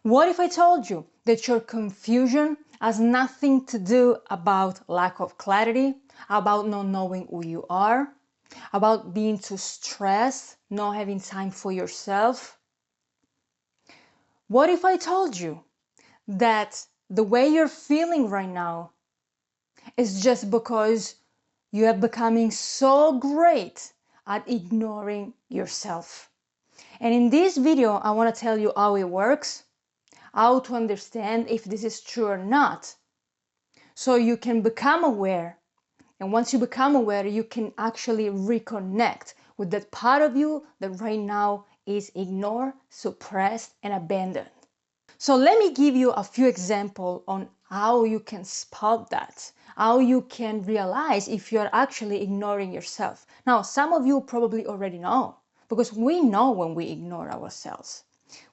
What if I told you that your confusion has nothing to do about lack of clarity, about not knowing who you are, about being too stressed, not having time for yourself? What if I told you that the way you're feeling right now is just because you are becoming so great at ignoring yourself? And in this video, I want to tell you how it works, how to understand if this is true or not, so you can become aware. And once you become aware, you can actually reconnect with that part of you that right now is ignored, suppressed, and abandoned. So let me give you a few examples on how you can spot that, how you can realize if you're actually ignoring yourself. Now, some of you probably already know, because we know when we ignore ourselves.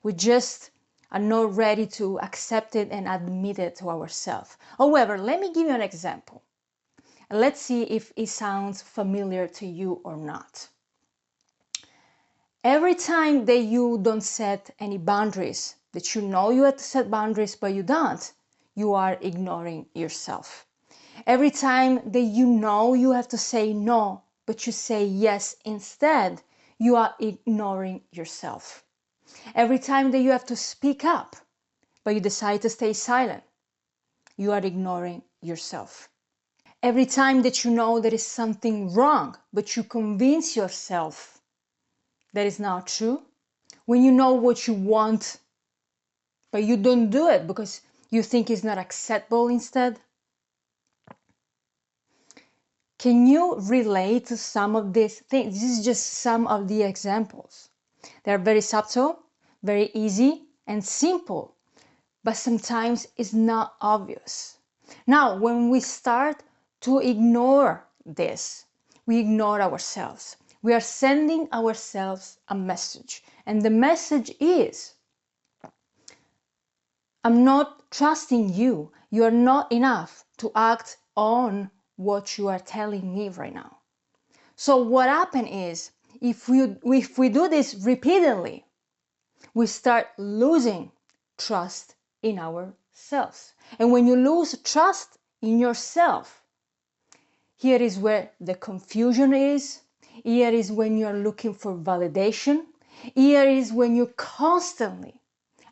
We just are not ready to accept it and admit it to ourselves. However, let me give you an example. Let's see if it sounds familiar to you or not. Every time that you don't set any boundaries, that you know you have to set boundaries but you don't, you are ignoring yourself. Every time that you know you have to say no, but you say yes instead, you are ignoring yourself. Every time that you have to speak up, but you decide to stay silent, you are ignoring yourself. Every time that you know there is something wrong, but you convince yourself that is not true. When you know what you want, but you don't do it because you think it's not acceptable instead. Can you relate to some of these things? This is just some of the examples. They're very subtle, very easy and simple, but sometimes it's not obvious. Now, when we start to ignore this, we ignore ourselves. We are sending ourselves a message. And the message is, I'm not trusting you. You are not enough to act on what you are telling me right now. So what happens is, if we do this repeatedly, we start losing trust in ourselves. And when you lose trust in yourself, here is where the confusion is. Here is when you're looking for validation. Here is when you're constantly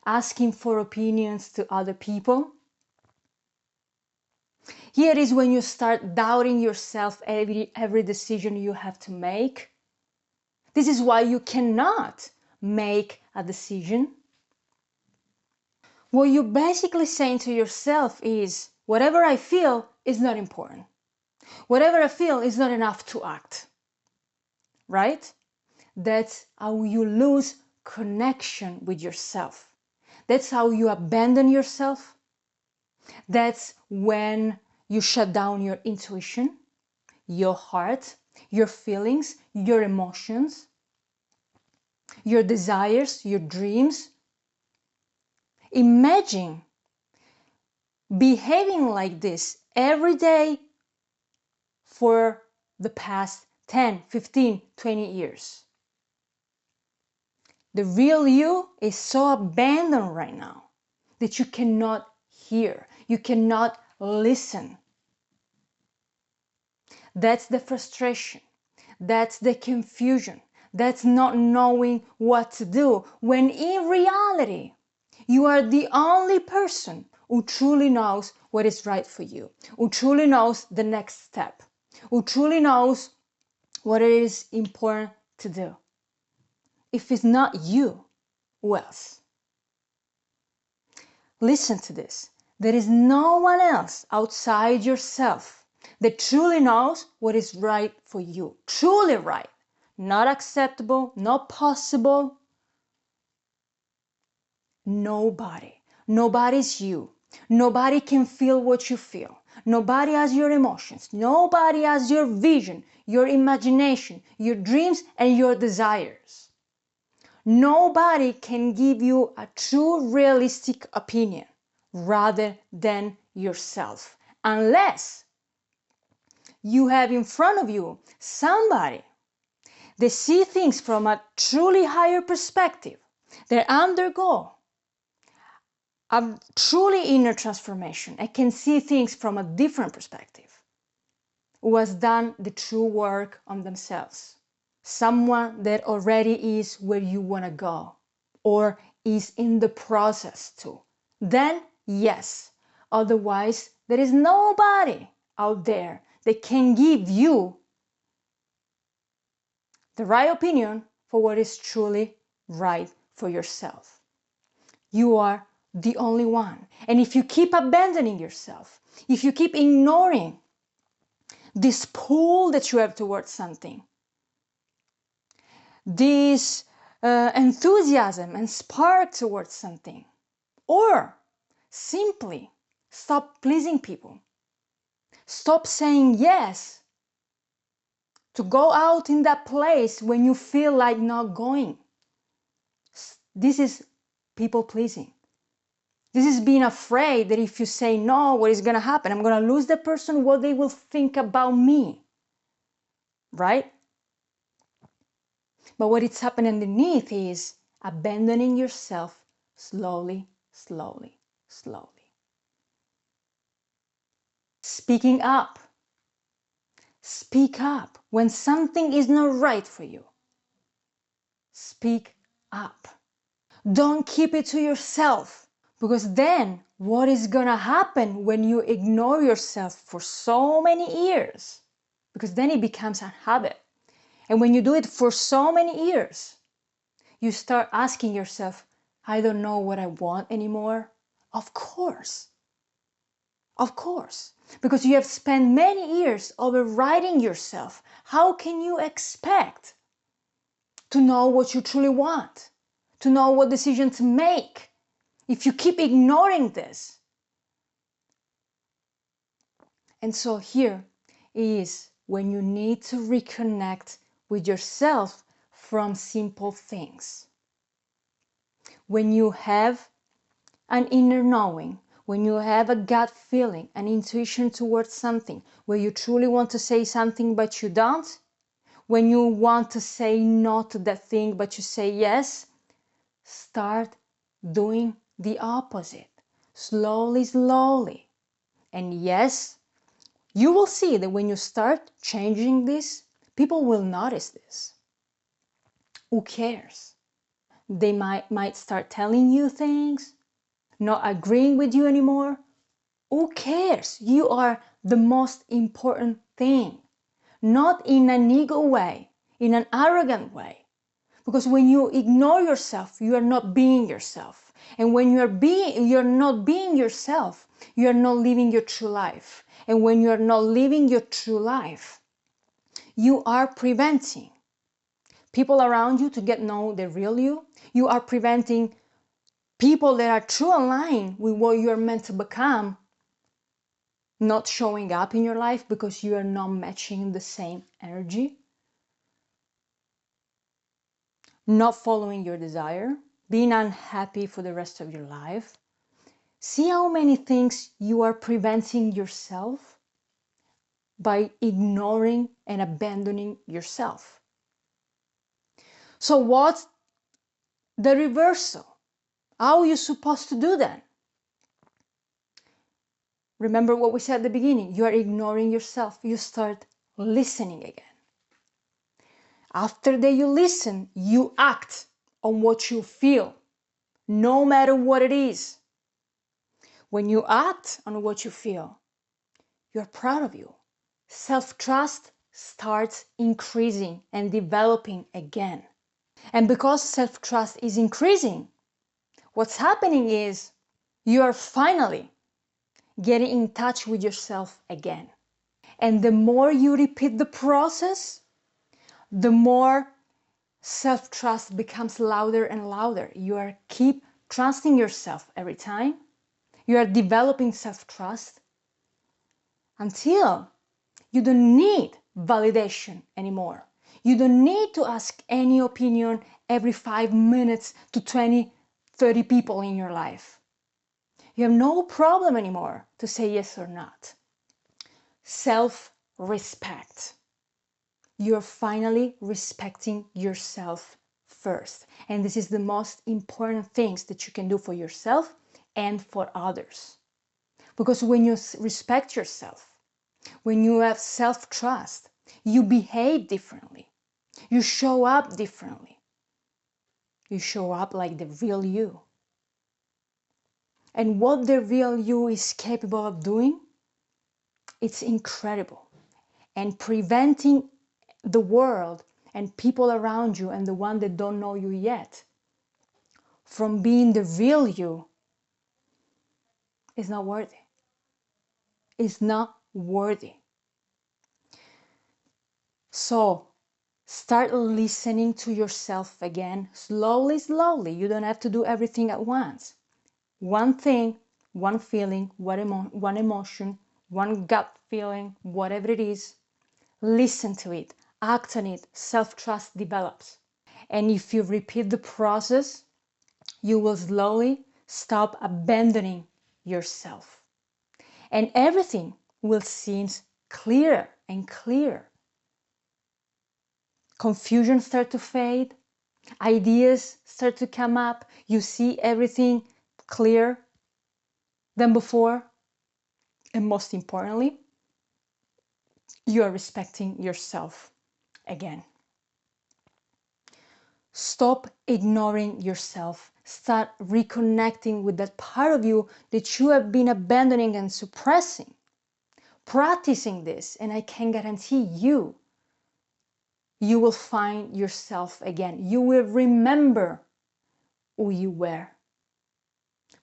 asking for opinions to other people. Here is when you start doubting yourself every decision you have to make. This is why you cannot make a decision. What you're basically saying to yourself is, whatever I feel is not important. Whatever I feel is not enough to act. Right? That's how you lose connection with yourself. That's how you abandon yourself. That's when you shut down your intuition, your heart, your feelings, your emotions, your desires, your dreams. Imagine behaving like this every day for the past 10, 15, 20 years. The real you is so abandoned right now that you cannot hear, you cannot listen. That's the frustration, that's the confusion, that's not knowing what to do, when in reality, you are the only person who truly knows what is right for you, who truly knows the next step, who truly knows what it is important to do. If it's not you, who else? Listen to this. There is no one else outside yourself that truly knows what is right for you. Truly right. Not acceptable, not possible. Nobody. Nobody's you. Nobody can feel what you feel. Nobody has your emotions. Nobody has your vision, your imagination, your dreams, and your desires. Nobody can give you a true realistic opinion rather than yourself, unless you have in front of you somebody that sees things from a truly higher perspective, that undergo a truly inner transformation and can see things from a different perspective, who has done the true work on themselves. Someone that already is where you want to go or is in the process to. Then, yes. Otherwise, there is nobody out there that can give you the right opinion for what is truly right for yourself. You are the only one. And if you keep abandoning yourself, if you keep ignoring this pull that you have towards something, this enthusiasm and spark towards something, or simply stop pleasing people, stop saying yes to go out in that place when you feel like not going. This is people pleasing. This is being afraid that if you say no, what is going to happen? I'm going to lose the person, what they will think about me. Right? But what is happening underneath is abandoning yourself slowly, slowly, slowly. Speaking up. Speak up when something is not right for you. Speak up. Don't keep it to yourself, because then what is gonna happen when you ignore yourself for so many years? Because then it becomes a habit. And when you do it for so many years, you start asking yourself, I don't know what I want anymore. Of course. Of course. Because you have spent many years overriding yourself. How can you expect to know what you truly want? To know what decision to make if you keep ignoring this? And so here is when you need to reconnect with yourself from simple things. When you have an inner knowing, when you have a gut feeling, an intuition towards something, where you truly want to say something but you don't, when you want to say no to that thing but you say yes, start doing the opposite. Slowly, slowly. And yes, you will see that when you start changing this, people will notice this. Who cares? They might start telling you things, not agreeing with you anymore. Who cares? You are the most important thing. Not in an ego way, in an arrogant way. Because when you ignore yourself, you are not being yourself. And when you're not being yourself, you are not living your true life. And when you are not living your true life, you are preventing people around you to get know the real you. You are preventing people that are true aligned with what you are meant to become not showing up in your life because you are not matching the same energy, not following your desire, being unhappy for the rest of your life. See how many things you are preventing yourself by ignoring and abandoning yourself. So what's the reversal? How are you supposed to do that? Remember what we said at the beginning. You are ignoring yourself. You start listening again. After that you listen, you act on what you feel, no matter what it is. When you act on what you feel, you're proud of you. Self-trust starts increasing and developing again. And because self-trust is increasing, what's happening is you are finally getting in touch with yourself again. And the more you repeat the process, the more self-trust becomes louder and louder. You are keep trusting yourself every time. You are developing self-trust until you don't need validation anymore. You don't need to ask any opinion every 5 minutes to 20, 30 people in your life. You have no problem anymore to say yes or not. Self-respect. You're finally respecting yourself first. And this is the most important things that you can do for yourself and for others. Because when you respect yourself, when you have self-trust, you behave differently. You show up differently. You show up like the real you. And what the real you is capable of doing, it's incredible. And preventing the world and people around you and the one that don't know you yet from being the real you is not worthy. It's not worthy. So start listening to yourself again, slowly, slowly. You don't have to do everything at once. One thing, one feeling, one emotion, one gut feeling, whatever it is, listen to it, act on it, self-trust develops. And if you repeat the process, you will slowly stop abandoning yourself. And everything will seem clearer and clearer. Confusion starts to fade, ideas start to come up, you see everything clearer than before, and most importantly, you are respecting yourself again. Stop ignoring yourself. Start reconnecting with that part of you that you have been abandoning and suppressing. Practicing this, and I can guarantee you, you will find yourself again. You will remember who you were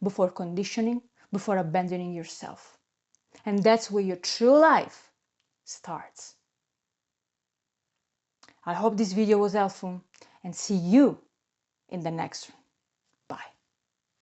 before conditioning, before abandoning yourself. And that's where your true life starts. I hope this video was helpful and see you in the next one.